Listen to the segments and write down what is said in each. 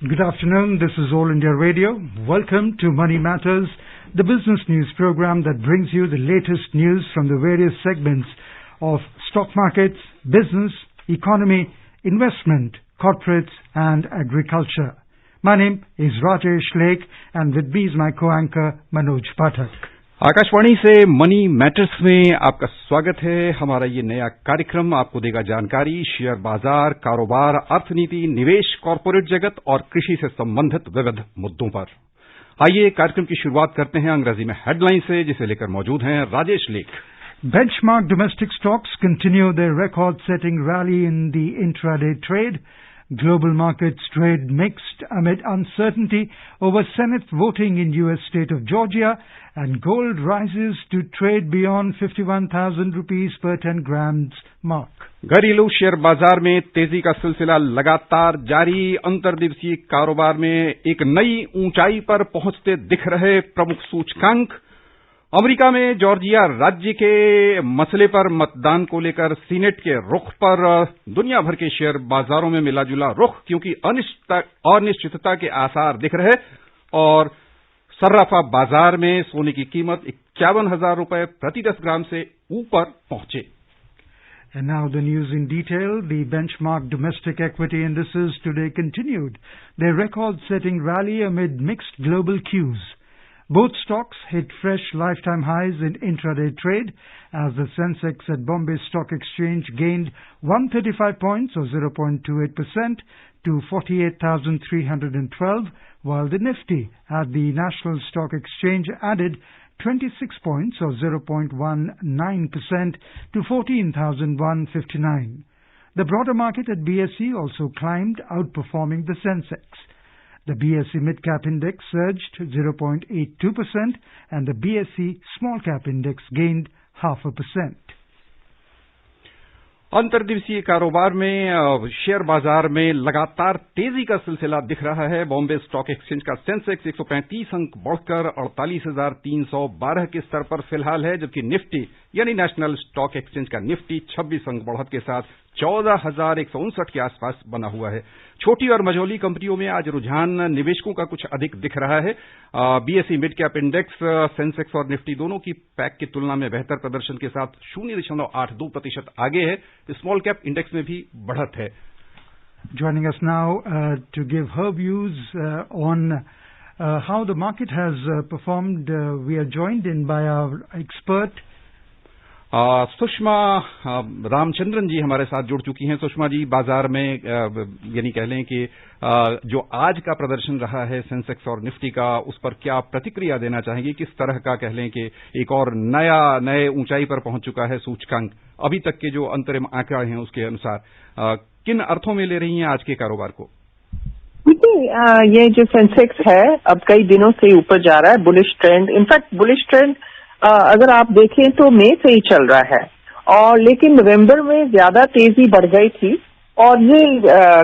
Good afternoon. This is All India Radio. Welcome to Money Matters, the business news program that brings you the latest news from the various segments of stock markets, business, economy, investment, corporates, and agriculture. My name is Rajesh Lake, and with me is my co-anchor Manoj Pathak. Akashvani से money matters में आपका स्वागत है। हमारा ये नया कार्यक्रम आपको देगा जानकारी शेयर बाजार, कारोबार, अर्थनीति, निवेश, कॉरपोरेट जगत और कृषि से संबंधित विविध मुद्दों पर। आइए कार्यक्रम की शुरुआत करते हैं अंग्रेजी में हेडलाइन से, जिसे लेकर मौजूद हैं राजेश लेख। Benchmark domestic stocks continue their record-setting rally in the intraday trade. Global markets trade mixed amid uncertainty over Senate voting in U.S. state of Georgia, and gold rises to trade beyond 51,000 rupees per 10 grams mark. घरेलू share बाजार में तेजी का सिलसिला लगातार जारी। अंतर्दिवसीय कारोबार में एक नई ऊंचाई पर पहुंचते दिख रहे प्रमुख सूचकांक। अमेरिका में जॉर्जिया राज्य के मसले पर मतदान को लेकर सीनेट के रुख पर दुनिया भर के शेयर बाजारों में मिला जुला रुख, क्योंकि अनिश्चितता के आसार दिख रहे। और सर्राफा बाजार में सोने की कीमत 51,000 रुपए प्रति 10 ग्राम से ऊपर पहुंचे। And now the news in detail. The benchmark domestic equity indices today continued their record-setting rally amid mixed global cues. Both stocks hit fresh lifetime highs in intraday trade as the Sensex at Bombay Stock Exchange gained 135 points or 0.28% to 48,312, while the Nifty at the National Stock Exchange added 26 points or 0.19% to 14,159. The broader market at BSE also climbed, outperforming the Sensex. The BSE Mid-Cap Index surged 0.82% and the BSE Small Cap Index gained 0.5%. अंतर्दिवसीय कारोबार में share बाजार में लगातार तेजी का सिलसिला दिख रहा है। बॉम्बे स्टॉक एक्सचेंज का सेंसेक्स 135 अंक बढ़कर 48,312 के स्तर पर फिलहाल है, जबकि निफ्टी यानी नेशनल स्टॉक एक्सचेंज का निफ्टी 26 अंक बढ़त के साथ 14,159 के आसपास बना हुआ है। छोटी और मझोली कंपनियों में आज रुझान निवेशकों का कुछ अधिक दिख रहा है। BSE mid cap index, Sensex और निफ्टी दोनों की पैक की तुलना में बेहतर प्रदर्शन के साथ 0.82% आगे है। स्मॉल कैप इंडेक्स में भी बढ़त है। Joining us now to give her views on how the market has performed, we are joined in by our expert Sushma Ramachandran जी हमारे साथ जुड़ चुकी हैं। सुषमा जी, बाजार में यानी कह लें कि जो आज का प्रदर्शन रहा है सेंसेक्स और निफ्टी का, उस पर क्या प्रतिक्रिया देना चाहेंगे? किस तरह का कह लें कि एक और नए ऊंचाई पर पहुंच चुका है सूचकांक? अभी तक के जो अंतरिम आंकड़े हैं उसके अनुसार किन अर्थों में ले रही हैं आज के कारोबार को? देखिए, ये जो सेंसेक्स है अब कई दिनों से ऊपर जा रहा है, bullish trend. In fact bullish trend अगर आप देखें तो मई से ही चल रहा है, और लेकिन नवंबर में ज्यादा तेजी बढ़ गई थी। और ये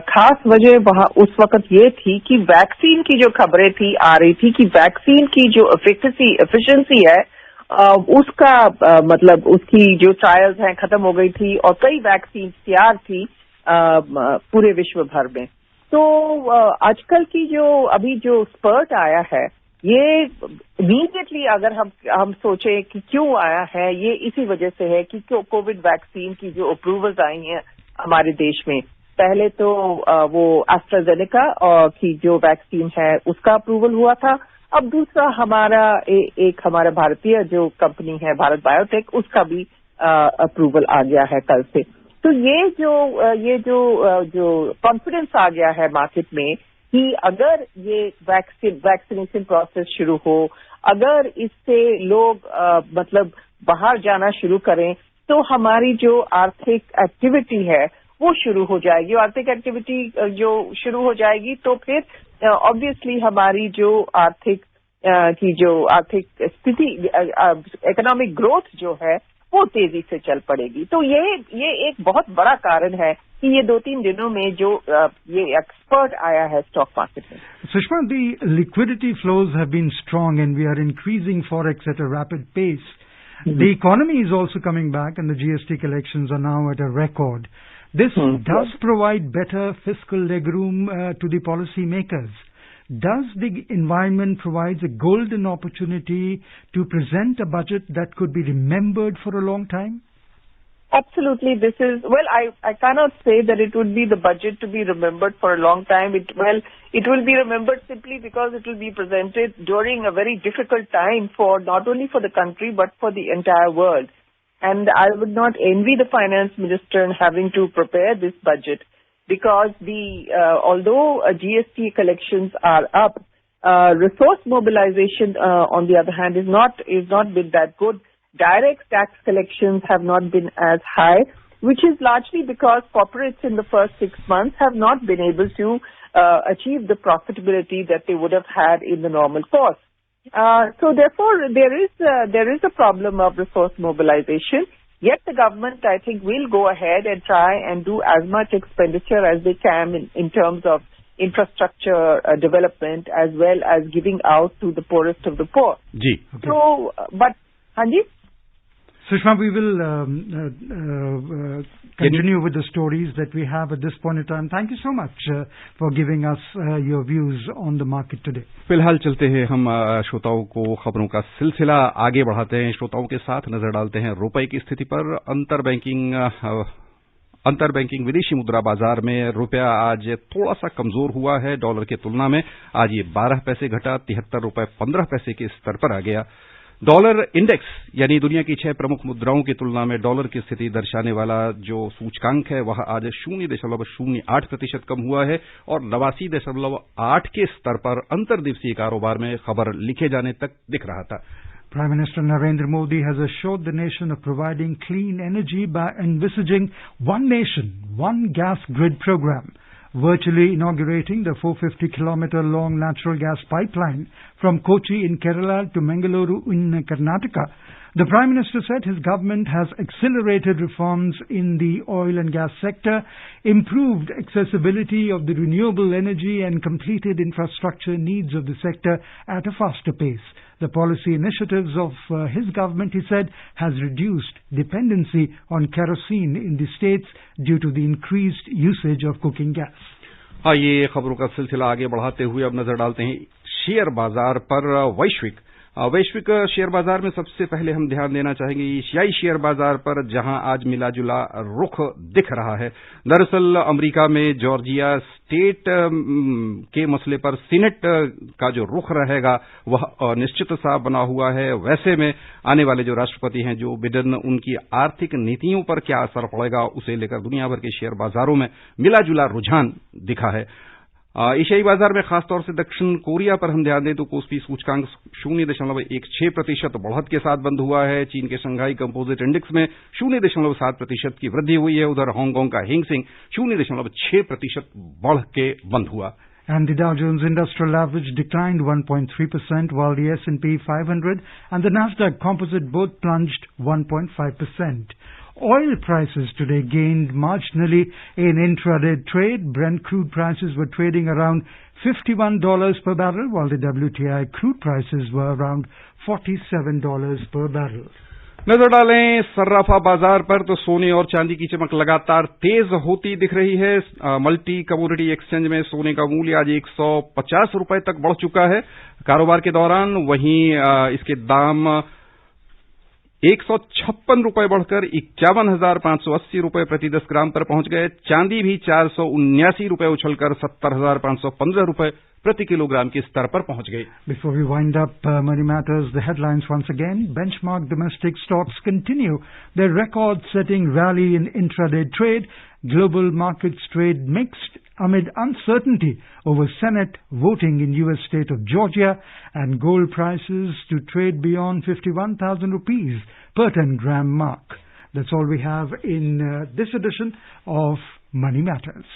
खास वजह वहां उस वक्त ये थी कि वैक्सीन की जो खबरें थी आ रही थी कि वैक्सीन की जो एफिशिएंसी है उसका मतलब उसकी जो ट्रायल्स हैं खत्म हो गई थी और कई वैक्सीन तैयार थी पूरे विश्व भर में। तो आजकल की जो अभी जो स्पर्ट आया है, ये इमीडिएटली अगर हम सोचें कि क्यों आया है, ये इसी वजह से है कि कोविड वैक्सीन की जो अप्रूवल्स आई हैं हमारे देश में। पहले तो वो एस्ट्राजेनेका की जो वैक्सीन है उसका अप्रूवल हुआ था। अब दूसरा हमारा एक हमारा भारतीय जो कंपनी है भारत बायोटेक, उसका भी अप्रूवल आ गया है कल से। तो ये जो कॉन्फिडेंस आ गया है मार्केट में कि अगर ये वैक्सीनेशन प्रोसेस शुरू हो, अगर इससे लोग मतलब बाहर जाना शुरू करें, तो हमारी जो आर्थिक एक्टिविटी है वो शुरू हो जाएगी। आर्थिक एक्टिविटी जो शुरू हो जाएगी तो फिर ऑब्वियसली हमारी जो आर्थिक स्थिति, इकोनॉमिक ग्रोथ जो है वो तेजी से चल पड़ेगी। तो ये एक बहुत बड़ा कारण है कि ये 2-3 दिनों में जो ये एक्सपर्ट आया है स्टॉक मार्केट में। Sushma, the liquidity flows have been strong and we are increasing forex at a rapid pace. The economy is also coming back and the GST collections are now at a record. This does provide better fiscal legroom to the policy makers. Does the environment provide a golden opportunity to present a budget that could be remembered for a long time? Absolutely. I cannot say that it would be the budget to be remembered for a long time. It will be remembered simply because it will be presented during a very difficult time not only for the country, but for the entire world. And I would not envy the finance minister in having to prepare this budget because although GST collections are up, resource mobilization, on the other hand, is not been that good. Direct tax collections have not been as high, which is largely because corporates in the first 6 months have not been able to achieve the profitability that they would have had in the normal course. So therefore, there is a problem of resource mobilization. Yet the government, I think, will go ahead and try and do as much expenditure as they can in terms of infrastructure development as well as giving out to the poorest of the poor. जी. Okay. So, but Hanji? Sushma, we will continue with the stories that we have at this point in time. Thank you so much for giving us your views on the market today. फिलहाल चलते हैं हम श्रोताओं को खबरों का सिलसिला आगे बढ़ाते हैं। श्रोताओं के साथ नजर डालते हैं रुपए की स्थिति पर। अंतर बैंकिंग विदेशी मुद्रा बाजार में रुपया आज थोड़ा सा कमजोर हुआ है डॉलर की तुलना में। आज ये 12 पैसे घटा 73 रुपए 15 पैसे के स्तर पर आ गया। डॉलर इंडेक्स यानी दुनिया की 6 प्रमुख मुद्राओं की तुलना में डॉलर की स्थिति दर्शाने वाला जो सूचकांक है वह आज 0.08% कम हुआ है और 89.8 के स्तर पर अंतर्दिवसीय कारोबार में खबर लिखे जाने तक दिख रहा था। Prime Minister Narendra Modi has assured the nation of providing clean energy by envisaging One Nation, One Gas Grid program, virtually inaugurating the 450-kilometer-long natural gas pipeline from Kochi in Kerala to Mangaluru in Karnataka. The Prime Minister said his government has accelerated reforms in the oil and gas sector, improved accessibility of the renewable energy and completed infrastructure needs of the sector at a faster pace. The policy initiatives of his government, he said, has reduced dependency on kerosene in the states due to the increased usage of cooking gas. ये खबरों का सिलसिला आगे बढ़ाते हुए अब नजर डालते हैं शेयर बाजार पर। वैश्विक शेयर बाजार में सबसे पहले हम ध्यान देना चाहेंगे एशियाई शेयर बाजार पर, जहां आज मिला जुला रुख दिख रहा है। दरअसल अमेरिका में जॉर्जिया स्टेट के मसले पर सीनेट का जो रुख रहेगा वह अनिश्चित सा बना हुआ है। वैसे में आने वाले जो राष्ट्रपति हैं जो बिडेन, उनकी आर्थिक नीतियों पर क्या असर पड़ेगा उसे लेकर दुनिया भर के शेयर बाजारों में मिला जुला रुझान दिखा है। एशियाई बाजार में खासतौर से दक्षिण कोरिया पर हम ध्यान दें तो कोस्पी सूचकांक 0.16% बढ़त के साथ बंद हुआ है। चीन के शंघाई कंपोजिट इंडेक्स में 0.7% की वृद्धि हुई है। उधर हांगकांग का हैंगसेंग 0.6% बढ़ के बंद हुआ। And the Dow Jones Industrial Average declined 1.3%, while the S&P 500 and the Nasdaq Composite both plunged 1.5%. Oil prices today gained marginally in intraday trade. Brent crude prices were trading around $51 per barrel, while the WTI crude prices were around $47 per barrel. नजर डालें सर्राफा बाजार पर तो सोने और चांदी की चमक लगातार तेज होती दिख रही है। मल्टी कमोडिटी एक्सचेंज में सोने का मूल्य आज 150 रुपए तक बढ़ चुका है कारोबार के दौरान। वहीं इसके दाम 156 रुपए बढ़कर 51,580 रुपए प्रति 10 ग्राम पर पहुंच गए। चांदी भी 479 रुपए उछलकर 70,515 रुपए प्रति किलोग्राम के स्तर पर पहुंच गई। Before we wind up Money Matters, the headlines once again. Benchmark domestic stocks continue their record-setting rally in intraday trade. Global markets trade mixed amid uncertainty over Senate voting in U.S. state of Georgia, and gold prices to trade beyond 51,000 rupees per 10 gram mark. That's all we have in this edition of Money Matters.